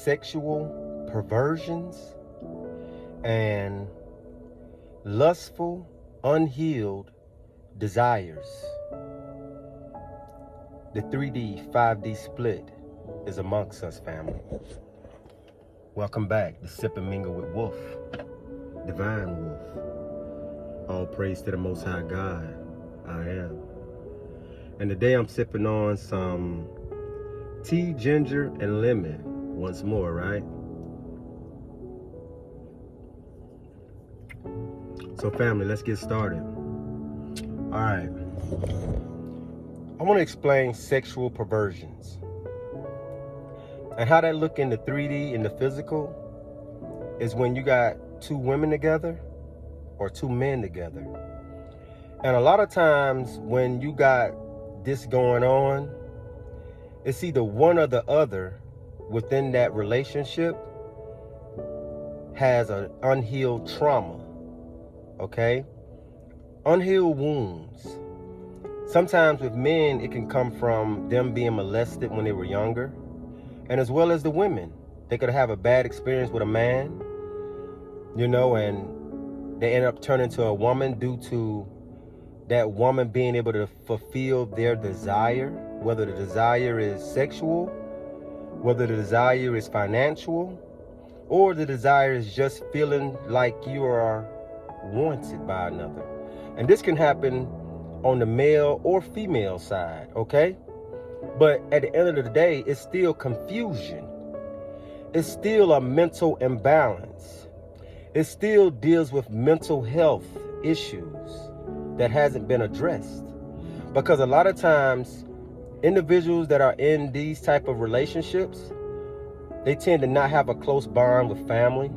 sexual perversions and lustful, unhealed desires. The 3D, 5D split is amongst us, family. Welcome back to Sip and Mingle with Wolf, Divine Wolf. All praise to the Most High God, I am. And today I'm sipping on some tea, ginger, and lemon once more, right? So family, let's get started. All right. I want to explain sexual perversions and how that look in the 3D, in the physical, is when you got two women together or two men together. And a lot of times when you got this going on, it's either one or the other within that relationship has an unhealed trauma, okay? Unhealed wounds. Sometimes with men, it can come from them being molested when they were younger, and as well as the women. They could have a bad experience with a man, you know, and they end up turning to a woman due to that woman being able to fulfill their desire, whether the desire is sexual, whether the desire is financial, or the desire is just feeling like you are wanted by another. And this can happen on the male or female side, okay? But at the end of the day, it's still confusion. It's still a mental imbalance. It still deals with mental health issues that hasn't been addressed. Because a lot of times, individuals that are in these type of relationships, they tend to not have a close bond with family.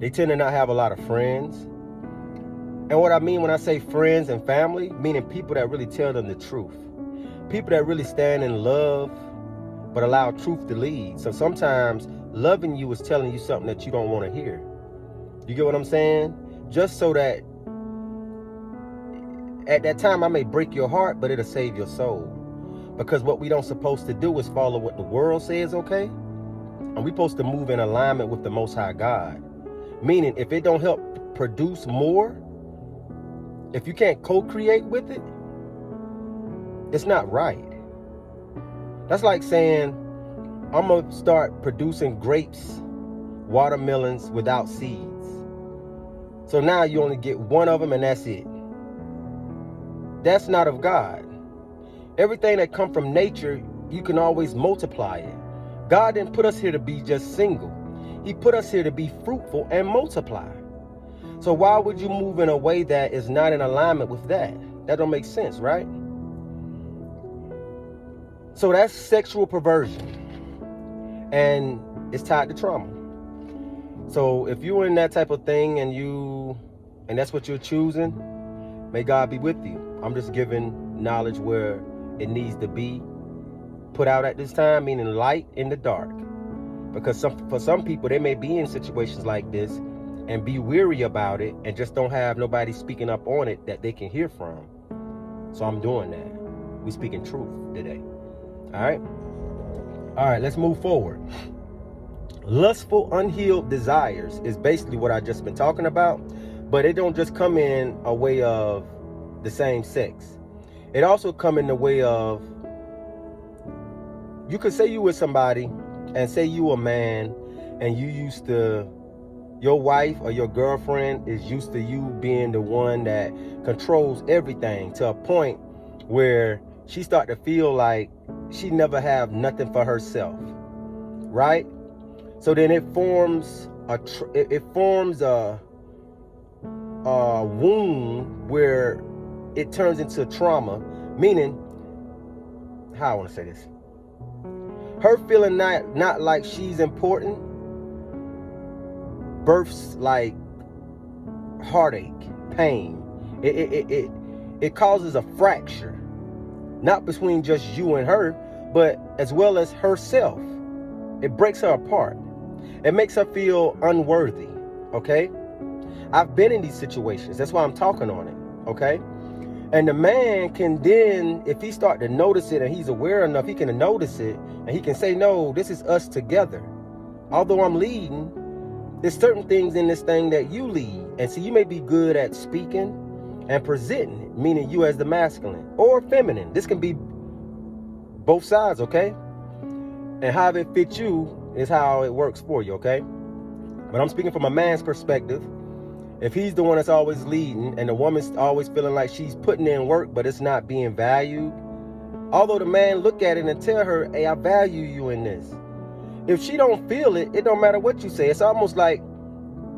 They tend to not have a lot of friends. And what I mean when I say friends and family, meaning people that really tell them the truth. People that really stand in love, but allow truth to lead. So sometimes loving you is telling you something that you don't want to hear. You get what I'm saying? Just so that at that time I may break your heart, but it'll save your soul. Because what we don't supposed to do is follow what the world says, okay? And we're supposed to move in alignment with the Most High God. Meaning, if it don't help produce more, if you can't co-create with it, it's not right. That's like saying, I'm going to start producing grapes, watermelons without seeds. So now you only get one of them and that's it. That's not of God. Everything that comes from nature, you can always multiply it. God didn't put us here to be just single. He put us here to be fruitful and multiply. So why would you move in a way that is not in alignment with that? That don't make sense, right? So that's sexual perversion. And it's tied to trauma. So if you're in that type of thing and that's what you're choosing, may God be with you. I'm just giving knowledge where it needs to be put out at this time, meaning light in the dark. Because for some people, they may be in situations like this and be weary about it and just don't have nobody speaking up on it that they can hear from. So I'm doing that. We're speaking truth today. All right? All right, let's move forward. Lustful, unhealed desires is basically what I just been talking about, but it don't just come in a way of the same sex. It also come in the way of, you could say you with somebody and say you a man and your wife or your girlfriend is used to you being the one that controls everything to a point where she start to feel like she never have nothing for herself, right? So then it forms a wound where it turns into trauma, meaning, how I want to say this, her feeling not like she's important births like heartache, pain. It causes a fracture, not between just you and her, but as well as herself. It breaks her apart. It makes her feel unworthy, okay? I've been in these situations. That's why I'm talking on it, okay? And the man can then, if he start to notice it and he's aware enough, he can notice it and he can say, no, this is us together. although I'm leading, there's certain things in this thing that you lead. And so you may be good at speaking and presenting it, meaning you as the masculine or feminine. This can be both sides, okay? And how it fits you is how it works for you, okay? But I'm speaking from a man's perspective. If he's the one that's always leading and the woman's always feeling like she's putting in work, but it's not being valued, although the man look at it and tell her, hey, I value you in this. If she don't feel it, it don't matter what you say. It's almost like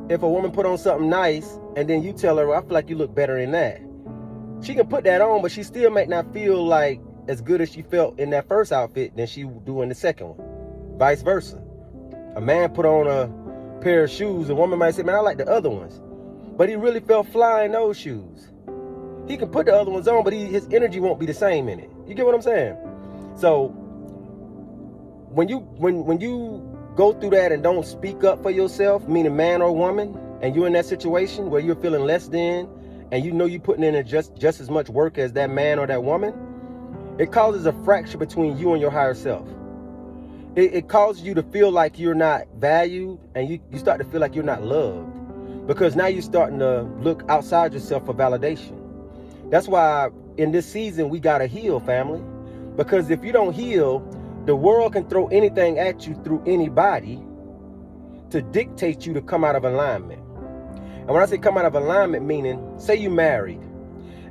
if a woman put on something nice and then you tell her, well, I feel like you look better in that. She can put that on, but she still might not feel like as good as she felt in that first outfit than she would do in the second one. Vice versa. A man put on a pair of shoes, a woman might say, man, I like the other ones. But he really felt fly in those shoes. He can put the other ones on, but his energy won't be the same in it. You get what I'm saying? So when you go through that and don't speak up for yourself, meaning man or woman, and you're in that situation where you're feeling less than, and you know you're putting in just as much work as that man or that woman, it causes a fracture between you and your higher self. It causes you to feel like you're not valued, and you start to feel like you're not loved, because now you're starting to look outside yourself for validation. That's why in this season we gotta heal, family, because if you don't heal, the world can throw anything at you through anybody to dictate you to come out of alignment. And when I say come out of alignment, meaning, say you married,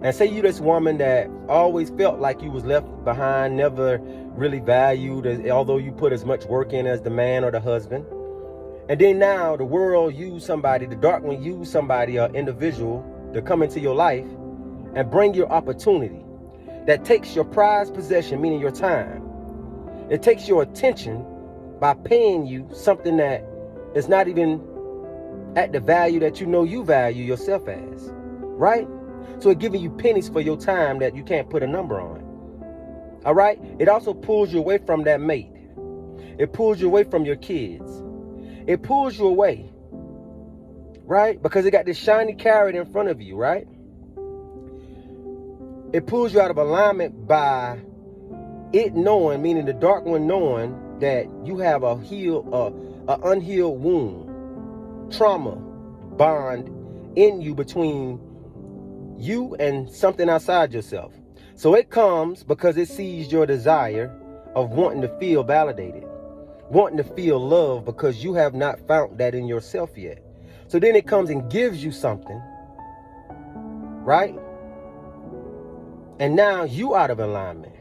and say you this woman that always felt like you was left behind, never really valued, although you put as much work in as the man or the husband. And then now the world used somebody, the dark one used somebody, an individual, to come into your life and bring your opportunity that takes your prized possession, meaning your time. It takes your attention by paying you something that is not even at the value that you know you value yourself as, right? So it's giving you pennies for your time that you can't put a number on. All right? It also pulls you away from that mate. It pulls you away from your kids. It pulls you away, right? Because it got this shiny carrot in front of you, right? It pulls you out of alignment by it knowing, meaning the dark one knowing that you have a unhealed wound, trauma bond in you between you and something outside yourself. So it comes because it sees your desire of wanting to feel validated, wanting to feel love, because you have not found that in yourself yet. So then it comes and gives you something, right? And now you out of alignment.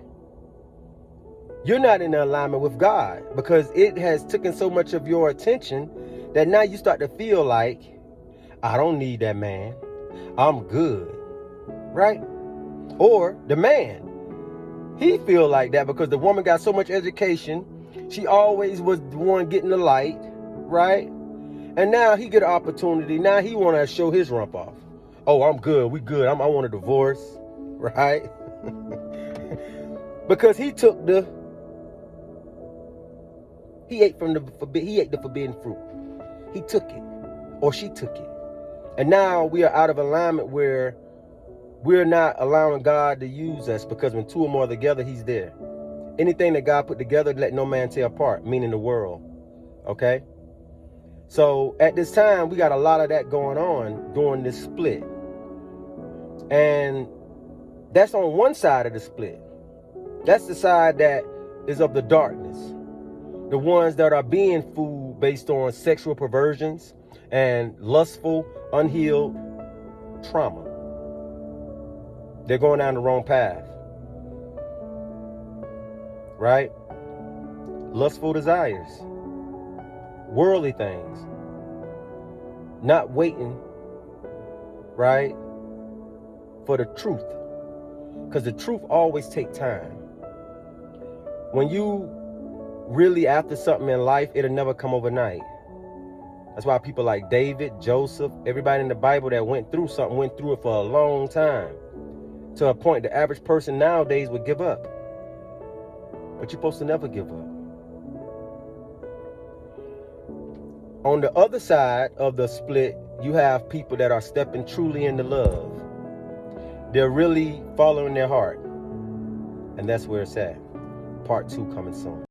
You're not in alignment with God because it has taken so much of your attention that now you start to feel like, I don't need that man. I'm good, right? Or the man, he feel like that because the woman got so much education. She always was the one getting the light, right? And now he get an opportunity. Now he want to show his rump off. Oh, I'm good. We good. I want a divorce, right? Because he ate the forbidden fruit. He took it, or she took it. And now we are out of alignment where we're not allowing God to use us, because when two or more are together, he's there. Anything that God put together, let no man tear apart, meaning the world. Okay? So at this time, we got a lot of that going on during this split. And that's on one side of the split. That's the side that is of the darkness. The ones that are being fooled based on sexual perversions and lustful, unhealed trauma. They're going down the wrong path. Right? Lustful desires. Worldly things. Not waiting, right, for the truth. Because the truth always takes time. When you really after something in life, it'll never come overnight. That's why people like David, Joseph, everybody in the Bible that went through something went through it for a long time. To a point the average person nowadays would give up. But you're supposed to never give up. On the other side of the split, you have people that are stepping truly into love. They're really following their heart. And that's where it's at. Part 2 coming soon.